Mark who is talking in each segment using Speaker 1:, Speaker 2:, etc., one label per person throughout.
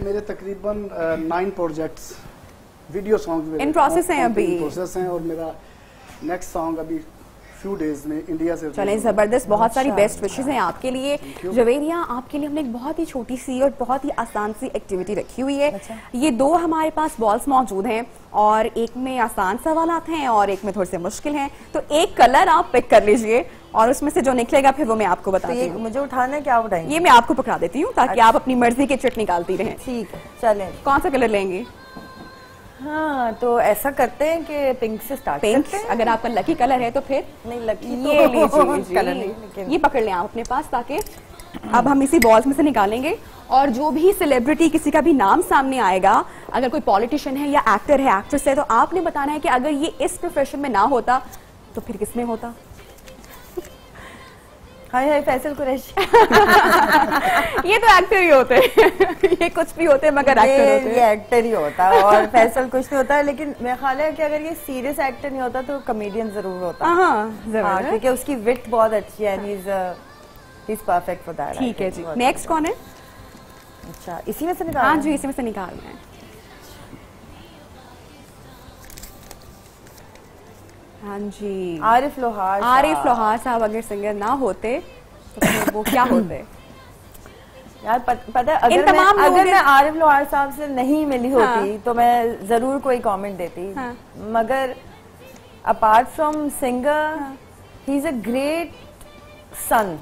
Speaker 1: मेरे तकरीबन 9 projects video song
Speaker 2: in process हैं अभी,
Speaker 1: प्रोसेस हैं, और मेरा नेक्स्ट सॉन्ग अभी फ्यू डेज में इंडिया से।
Speaker 2: चलें, जबरदस्त, बहुत सारी बेस्ट विशेस हैं आपके लिए। जवेरिया, आपके लिए हमने एक बहुत ही छोटी सी और बहुत ही आसान सी एक्टिविटी रखी हुई है। ये 2 हमारे पास बॉल्स मौजूद हैं और एक में आसान सवालात हैं और एक में थोड़े से मुश्किल हैं। तो एक कलर आप पिक कर लीजिए और उसमें से जो निकलेगा फिर वो मैं आपको बताती हूँ।
Speaker 3: मुझे उठाना है, क्या उठाएंगे?
Speaker 2: ये मैं आपको पकड़ा देती हूँ ताकि आप अपनी मर्जी के चिट निकालती रहें।
Speaker 3: ठीक है, चलें।
Speaker 2: कौन सा कलर लेंगे?
Speaker 3: हाँ, तो ऐसा करते हैं कि पिंक से स्टार्ट करते हैं।
Speaker 2: अगर आपका लकी कलर है तो फिर
Speaker 3: नहीं, लकी
Speaker 2: ये
Speaker 3: तो
Speaker 2: लीजिए
Speaker 3: कलर नहीं, लेकिन
Speaker 2: ये पकड़ लें आप अपने पास, ताकि अब हम इसी बॉल्स में से निकालेंगे और जो भी सेलिब्रिटी किसी का भी नाम सामने आएगा, अगर कोई पॉलिटिशियन है या एक्टर है, एक्ट्रेस है, तो आपने बताना है कि अगर ये इस प्रोफेशन में ना होता तो फिर किसमें होता।
Speaker 3: हाय हाय फैसल कुरैशी।
Speaker 2: ये तो एक्टर ही होते हैं। ये कुछ भी होते हैं मगर एक्टर होते हैं।
Speaker 3: ये एक्टर ही होता है और फैसल कुछ नहीं होता है, लेकिन मेरा ख्याल है कि अगर ये सीरियस एक्टर नहीं होता तो कॉमेडियन जरूर होता।
Speaker 2: हाँ,
Speaker 3: क्योंकि उसकी विट बहुत अच्छी है, he is perfect for that.
Speaker 2: ठीक है जी, नेक्स्ट कौन है?
Speaker 3: अच्छा, इसी में से निकालना?
Speaker 2: हाँ जी, इसी में से निकालना है। हाँ जी,
Speaker 3: आरिफ लोहार।
Speaker 2: आरिफ लोहार साहब अगर सिंगर ना होते तो फिर वो क्या होते?
Speaker 3: यार पता है, अगर मैं आरिफ लोहार साहब से नहीं मिली होती तो मैं जरूर कोई कमेंट देती। मगर apart from singer, he is a great सन।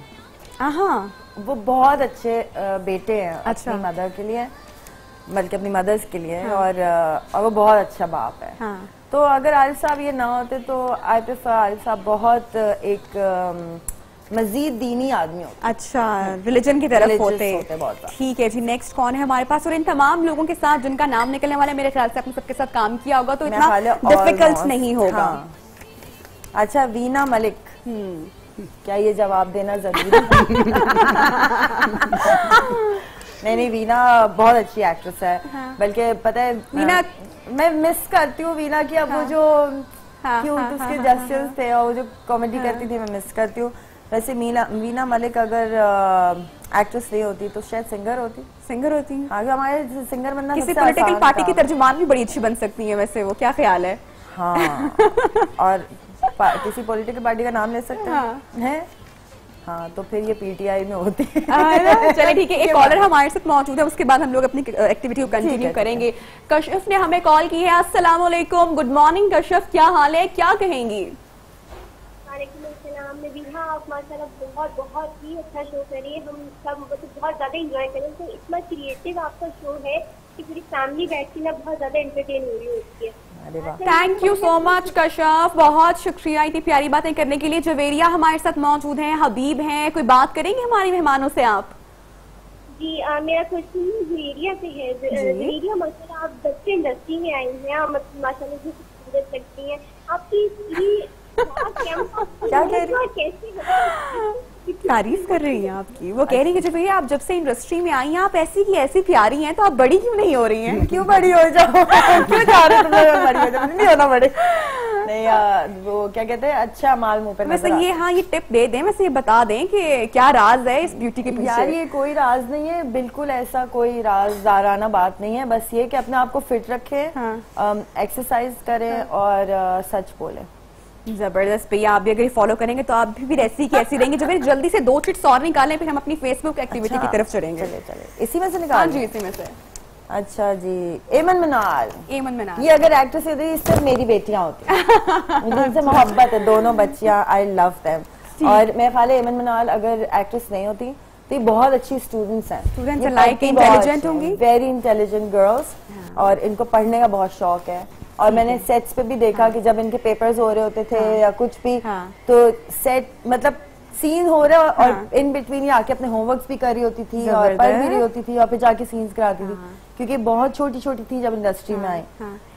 Speaker 3: वो बहुत अच्छे बेटे हैं अपनी मदर के लिए, बल्कि अपनी मदर्स के लिए। और वो बहुत अच्छा बाप है। तो अगर आरिफ साहब ये ना होते तो आई प्रेफर आरिफ साहब बहुत एक मजीद दीनी आदमी होते।
Speaker 2: अच्छा, रिलीजन की तरफ होते। ठीक है जी, नेक्स्ट कौन है हमारे पास? और इन तमाम लोगों के साथ जिनका नाम निकलने वाला है, मेरे ख्याल से आपने सबके साथ काम किया होगा तो इतना डिफिकल्ट नहीं होगा।
Speaker 3: अच्छा, वीना मलिक। क्या ये जवाब देना जरूरी है? नहीं, वीना बहुत अच्छी एक्ट्रेस है। बल्कि पता है, वीना मैं मिस करती हूँ वीना की। अब वो जो क्यूट उसके जेस्चर्स थे और वो जो कॉमेडी करती थी, मैं मिस करती हूँ। वैसे वीना मलिक अगर एक्ट्रेस नहीं होती तो शायद सिंगर होती। आगे हमारे सिंगर बनना
Speaker 2: किसी पॉलिटिकल पार्टी की तर्जुमान भी बड़ी अच्छी बन सकती है वैसे, वो क्या ख्याल है?
Speaker 3: हाँ, और किसी पॉलिटिकल पार्टी का नाम ले सकते हैं। हाँ, तो फिर ये पीटीआई में होती है।
Speaker 2: चलिए ठीक है, एक कॉलर हमारे साथ मौजूद है, उसके बाद हम लोग अपनी एक्टिविटी को कंटिन्यू करेंगे। कशिफ ने हमें कॉल की है। अस्सलाम वालेकुम, गुड मॉर्निंग कशिफ, क्या हाल है, क्या कहेंगी?
Speaker 4: आप माशाल्लाह बहुत ही अच्छा शो करिए। हम सब बहुत ज्यादा एंजॉय करें। तो इतना क्रिएटिव आपका शो है कि पूरी फैमिली बैठ के ना बहुत ज्यादा एंटरटेन हो रही होती है।
Speaker 2: Thank you so much Kashif, बहुत शुक्रिया इतनी प्यारी बातें करने के लिए। जवेरिया हमारे साथ मौजूद हैं, हबीब हैं, कोई बात करेंगे हमारे मेहमानों से आप?
Speaker 4: जी, मेरा क्वेश्चन जवेरिया से है। जवेरिया माशाल्लाह आप 10 से इंडस्ट्री में आई हैं, आप माशाल्लाह जो खूबसूरत लगती हैं। आपकी
Speaker 3: क्या कह रही
Speaker 2: तारीफ कर रही हैं आपकी? वो कह रही है कि भैया आप जब से इंडस्ट्री में आई हैं आप ऐसी की ऐसी प्यारी हैं, तो आप बड़ी क्यों नहीं हो रही हैं?
Speaker 3: क्यों बड़ी हो जाओ? क्यों जा रहे हो बड़ी हो जाओ? नहीं होना बड़े। नहीं, वो क्या कहते हैं, अच्छा माल मुंह पे।
Speaker 2: वैसे ये, हाँ, ये टिप दे दें, वैसे ये बता दें कि क्या राज है इस ब्यूटी के पीछे?
Speaker 3: यार, ये कोई राज नहीं है, बिल्कुल ऐसा कोई राजदाराना बात नहीं है। बस ये कि अपने आप को फिट रखें, एक्सरसाइज करें और सच बोलें।
Speaker 2: जबरदस्त भैया, आप भी अगर फॉलो करेंगे तो आप भी ऐसी की ऐसी रहेंगे। जब जल्दी से 2 चिट्स और निकालें, फिर हम अपनी फेसबुक एक्टिविटी की तरफ चढ़ेंगे।
Speaker 3: चले इसी में से निकाल।
Speaker 2: जी, इसी में से।
Speaker 3: अच्छा जी, एमन मनाल।
Speaker 2: ये
Speaker 3: अगर एक्ट्रेस होती है, सिर्फ मेरी बेटियां होती मुझे इनसे मोहब्बत है, दोनों बच्चियां, आई लव देम। और मेरे ख्याल है एमन मनाल अगर एक्ट्रेस नहीं होती तो ये बहुत अच्छी स्टूडेंट्स हैं।
Speaker 2: इंटेलिजेंट होंगी,
Speaker 3: वेरी इंटेलिजेंट गर्ल्स, और इनको पढ़ने का बहुत शौक है। और मैंने सेट्स पे भी देखा कि जब इनके पेपर्स हो रहे होते थे या कुछ भी, तो सेट मतलब सीन हो रहा और इन बिटवीन ये आके अपने होमवर्क्स भी कर रही होती थी और पढ़ भी रही होती थी और फिर जाके सीन्स कराती थी, क्योंकि बहुत छोटी छोटी थी जब इंडस्ट्री में आई।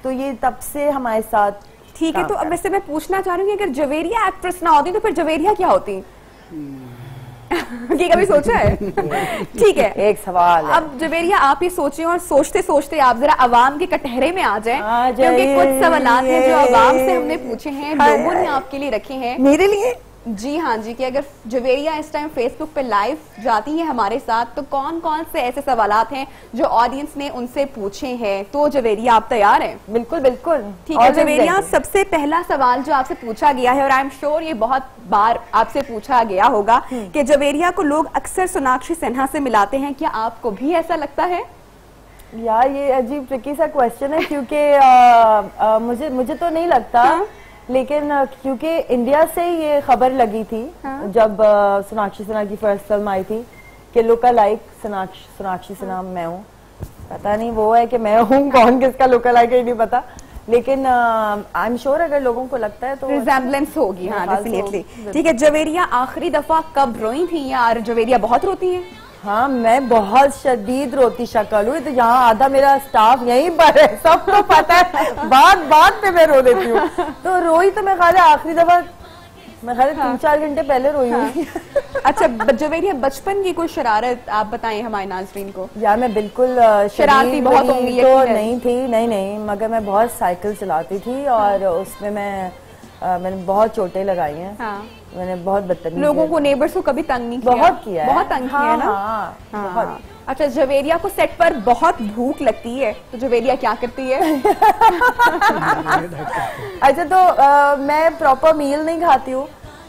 Speaker 3: तो ये तब से हमारे साथ।
Speaker 2: ठीक है, तो अब वैसे मैं पूछना चाह रही हूँ कि अगर जवेरिया एक्ट्रेस ना होती तो फिर जवेरिया क्या होती? ये कभी सोचा है? ठीक है,
Speaker 3: एक सवाल है।
Speaker 2: अब जवेरिया आप ये सोचें और सोचते सोचते आप जरा आवाम के कटहरे में आ जाएं, क्योंकि कुछ सवालात हैं जो आवाम से हमने पूछे हैं, लोगों ने आपके लिए रखे हैं।
Speaker 3: मेरे लिए?
Speaker 2: जी हाँ जी, कि अगर जवेरिया इस टाइम फेसबुक पे लाइव जाती है हमारे साथ तो कौन कौन से ऐसे सवालात हैं जो ऑडियंस ने उनसे पूछे हैं, तो जवेरिया आप तैयार हैं?
Speaker 3: बिल्कुल बिल्कुल।
Speaker 2: ठीक है जवेरिया, सबसे पहला सवाल जो आपसे पूछा गया है और आई एम श्योर ये बहुत बार आपसे पूछा गया होगा कि जवेरिया को लोग अक्सर सोनाक्षी सिन्हा से मिलाते हैं, क्या आपको भी ऐसा लगता है?
Speaker 3: यार ये अजीब ट्रिकी सा क्वेश्चन है क्योंकि मुझे तो नहीं लगता। लेकिन क्योंकि इंडिया से ये खबर लगी थी जब सोनाक्षी सिन्हा की फर्स्ट फिल्म आई थी कि लुका लाइक सोनाक्षी सिन्हा मैं हूँ। पता नहीं वो है कि मैं हूँ, कौन किसका लुका लाइक है नहीं पता, लेकिन आई एम श्योर अगर लोगों को लगता है तो
Speaker 2: रिजेम्बलेंस होगी। हाँ डेफिनेटली। ठीक है जवेरिया, आखिरी दफा कब रोई थी या जवेरिया बहुत रोती है?
Speaker 3: हाँ मैं बहुत शदीद रोती शक्ल हुई, तो यहाँ आधा मेरा स्टाफ यहीं पर है, सबको पता है, बात पे मैं रो देती हूँ। तो रोई तो मैं ख्याल आखिरी दफा मैं ख्याल 3-4 घंटे पहले रोई हूँ।
Speaker 2: अच्छा जवेरिया, बचपन की कोई शरारत आप बताएं हमारे नाज़रीन को।
Speaker 3: यार मैं बिल्कुल
Speaker 2: शरारती बहुत होंगी
Speaker 3: तो नहीं थी, नहीं, मगर मैं बहुत साइकिल चलाती थी और उसमें मैंने बहुत चोटें लगाई हैं। मैंने बहुत बदतमीजी,
Speaker 2: लोगों को, नेबर्स को कभी तंग नहीं किया?
Speaker 3: बहुत किया है,
Speaker 2: बहुत तंग किया है ना।
Speaker 3: बहुत।
Speaker 2: अच्छा जवेरिया को सेट पर बहुत भूख लगती है तो जवेरिया क्या करती है?
Speaker 3: अच्छा तो मैं प्रॉपर मील नहीं खाती हूँ,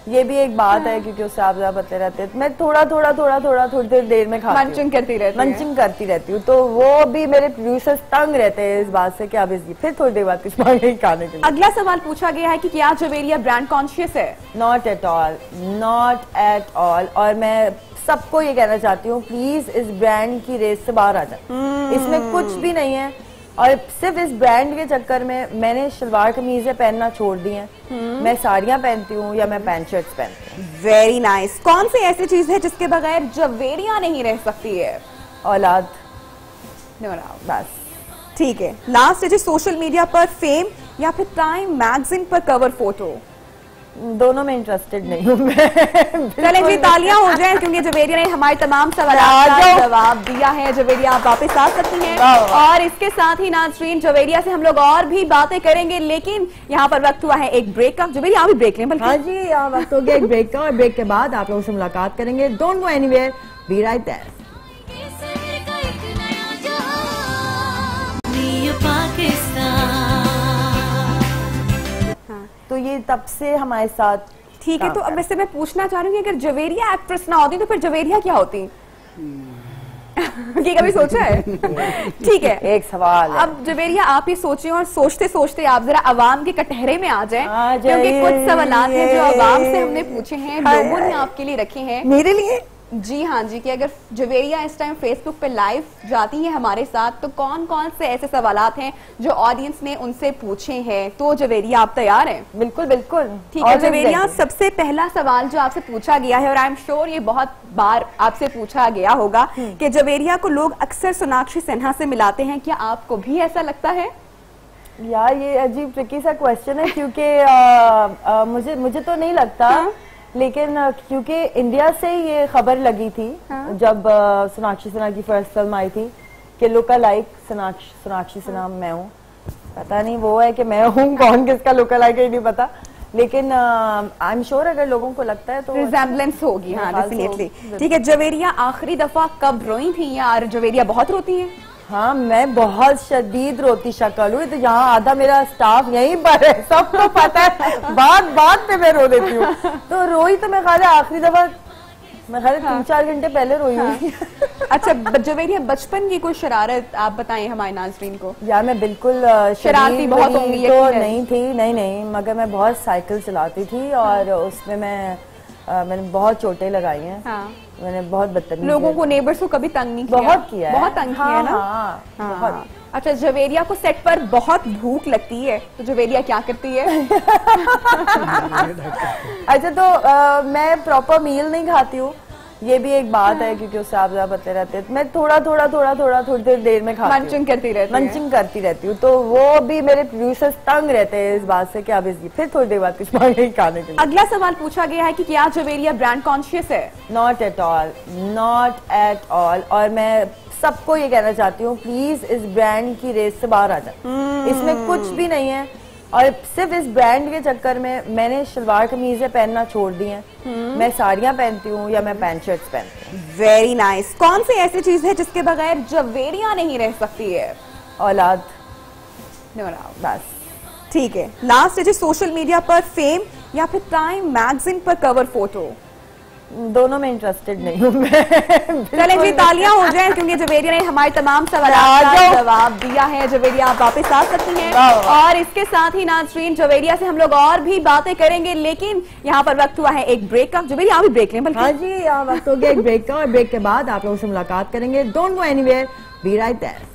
Speaker 3: ये भी एक बात है क्योंकि उससे आप ज्यादा बतले रहते हैं। मैं थोड़ी देर में खाती हूँ, मंचिंग करती रहती हूँ। तो वो भी मेरे प्रोड्यूसर्स तंग रहते हैं इस बात से कि अब इसकी फिर थोड़ी देर बाद कुछ मांगे खाने के लिए।
Speaker 2: अगला सवाल पूछा गया है कि क्या जवेरिया ब्रांड कॉन्शियस है?
Speaker 3: Not at all. और मैं सबको ये कहना चाहती हूँ प्लीज इस ब्रांड की रेस से बाहर आ जाए। इसमें कुछ भी नहीं है और सिर्फ इस ब्रांड के चक्कर में मैंने शलवार कमीजें पहनना छोड़ दी हैं। मैं साड़ियाँ पहनती हूँ या मैं पैंट शर्ट्स पहनती हूँ।
Speaker 2: Very nice. कौन सी ऐसी चीज है जिसके बगैर जवेरिया नहीं रह सकती है?
Speaker 3: औलाद।
Speaker 2: बस ठीक है। लास्ट है जी, सोशल मीडिया पर फेम या फिर टाइम मैगजीन पर कवर फोटो?
Speaker 3: दोनों में इंटरेस्टेड नहीं हूँ मैं।
Speaker 2: चलें जी तालियां हो जाएं क्योंकि जवेरिया ने हमारे तमाम सवालों का जवाब दिया है। जवेरिया आप वापस आ सकती हैं और इसके साथ ही नाज़रीन जवेरिया से हम लोग और भी बातें करेंगे, लेकिन यहाँ पर वक्त हुआ है एक ब्रेक का। जवेरिया भी ब्रेक लें बल्कि।
Speaker 3: हाँ जी यहाँ वक्त हो गया एक ब्रेक का और ब्रेक के बाद आप लोगों से मुलाकात करेंगे। Don't go anywhere, be right there. तो ये तब से हमारे साथ।
Speaker 2: ठीक है, तो अब वैसे मैं पूछना चाह रही हूँ कि अगर जवेरिया एक्ट्रेस ना होती तो फिर जवेरिया क्या होती? ये कभी सोचा है? ठीक है,
Speaker 3: एक सवाल है।
Speaker 2: अब जवेरिया आप ये सोचें और सोचते सोचते आप जरा अवाम के कटहरे में आ जाएं, क्योंकि कुछ सवालात हैं जो अवाम से हमने पूछे हैं, लोगों ने आपके लिए रखे हैं।
Speaker 3: मेरे लिए?
Speaker 2: जी हाँ जी, कि अगर जवेरिया इस टाइम फेसबुक पे लाइव जाती है हमारे साथ तो कौन कौन से ऐसे सवालात हैं जो ऑडियंस ने उनसे पूछे हैं, तो जवेरिया आप तैयार हैं?
Speaker 3: बिल्कुल।
Speaker 2: ठीक है जवेरिया, सबसे पहला सवाल जो आपसे पूछा गया है और आई एम श्योर ये बहुत बार आपसे पूछा गया होगा कि जवेरिया को लोग अक्सर सोनाक्षी सिन्हा से मिलाते हैं, क्या आपको भी ऐसा लगता है?
Speaker 3: यार ये अजीब ट्रिकी सा क्वेश्चन है क्योंकि मुझे तो नहीं लगता। लेकिन क्योंकि इंडिया से ये खबर लगी थी जब सोनाक्षी सिन्हा की फर्स्ट फिल्म आई थी कि लुका लाइक सोनाक्षी सिन्हा मैं हूँ। पता नहीं वो है कि मैं हूँ, कौन किसका लुका लाइक है नहीं पता, लेकिन आई एम श्योर अगर लोगों को लगता है तो
Speaker 2: रिजेम्बलेंस होगी। हाँ डेफिनेटली। ठीक है जवेरिया, आखिरी दफा कब रोई थी या जवेरिया बहुत रोती है?
Speaker 3: हाँ मैं बहुत शदीद रोती शक्ल हुई, तो यहाँ आधा मेरा स्टाफ यहीं पर है, सबको पता है, बात पे मैं रो देती हूँ। तो रोई तो मैं ख्याल आखिरी दफा मैं ख्याल 3-4 घंटे पहले रोई हूँ।
Speaker 2: अच्छा जवेरिया, बचपन की कोई शरारत आप बताएं हमारे नाज़रीन को।
Speaker 3: यार मैं बिल्कुल
Speaker 2: शरारती बहुत होंगी
Speaker 3: तो नहीं थी, नहीं, मगर मैं बहुत साइकिल चलाती थी और उसमें मैंने बहुत चोटें लगाई हैं। मैंने बहुत बदतमीजी,
Speaker 2: लोगों को, नेबर्स को कभी तंग नहीं किया?
Speaker 3: बहुत किया है,
Speaker 2: बहुत तंग किया है ना।
Speaker 3: बहुत।
Speaker 2: अच्छा जवेरिया को सेट पर बहुत भूख लगती है तो जवेरिया क्या करती है?
Speaker 3: अच्छा तो मैं प्रॉपर मील नहीं खाती हूँ, ये भी एक बात है क्योंकि उससे आप ज्यादा बतले रहते हैं। मैं थोड़ी देर में खाती हूँ, मंचिंग करती रहती हूँ। तो वो भी मेरे प्रोड्यूसर्स तंग रहते हैं इस बात से कि अब इसकी फिर थोड़ी देर बाद कुछ मांगे खाने के लिए।
Speaker 2: अगला सवाल पूछा गया है कि क्या जवेरिया ब्रांड कॉन्शियस है?
Speaker 3: Not at all. और मैं सबको ये कहना चाहती हूँ प्लीज इस ब्रांड की रेस से बाहर आ जाए। इसमें कुछ भी नहीं है और सिर्फ इस ब्रांड के चक्कर में मैंने शलवार कमीजें पहनना छोड़ दी हैं। मैं साड़ियां पहनती हूँ या मैं पैंट शर्ट्स पहनती हूँ।
Speaker 2: Very nice. कौन सी ऐसी चीज है जिसके बगैर जवेरिया नहीं रह सकती है?
Speaker 3: औलाद।
Speaker 2: बस ठीक है। लास्ट है जी, सोशल मीडिया पर फेम या फिर टाइम मैगजीन पर कवर फोटो?
Speaker 3: दोनों में इंटरेस्टेड नहीं हूँ मैं।
Speaker 2: चलें जी, तालियां हो जाए क्योंकि जवेरिया ने हमारे तमाम सवालों का जवाब दिया है। जवेरिया आप वापस आ सकती हैं। और इसके साथ ही नाज़रीन, जवेरिया से हम लोग और भी बातें करेंगे, लेकिन यहाँ पर वक्त हुआ है एक ब्रेक का। जवेरिया आप भी ब्रेक लें।
Speaker 3: हाँ जी, यहाँ वक्त हो गया एक ब्रेक का, और ब्रेक के बाद आप लोगों से मुलाकात करेंगे। Don't go anywhere, be right there.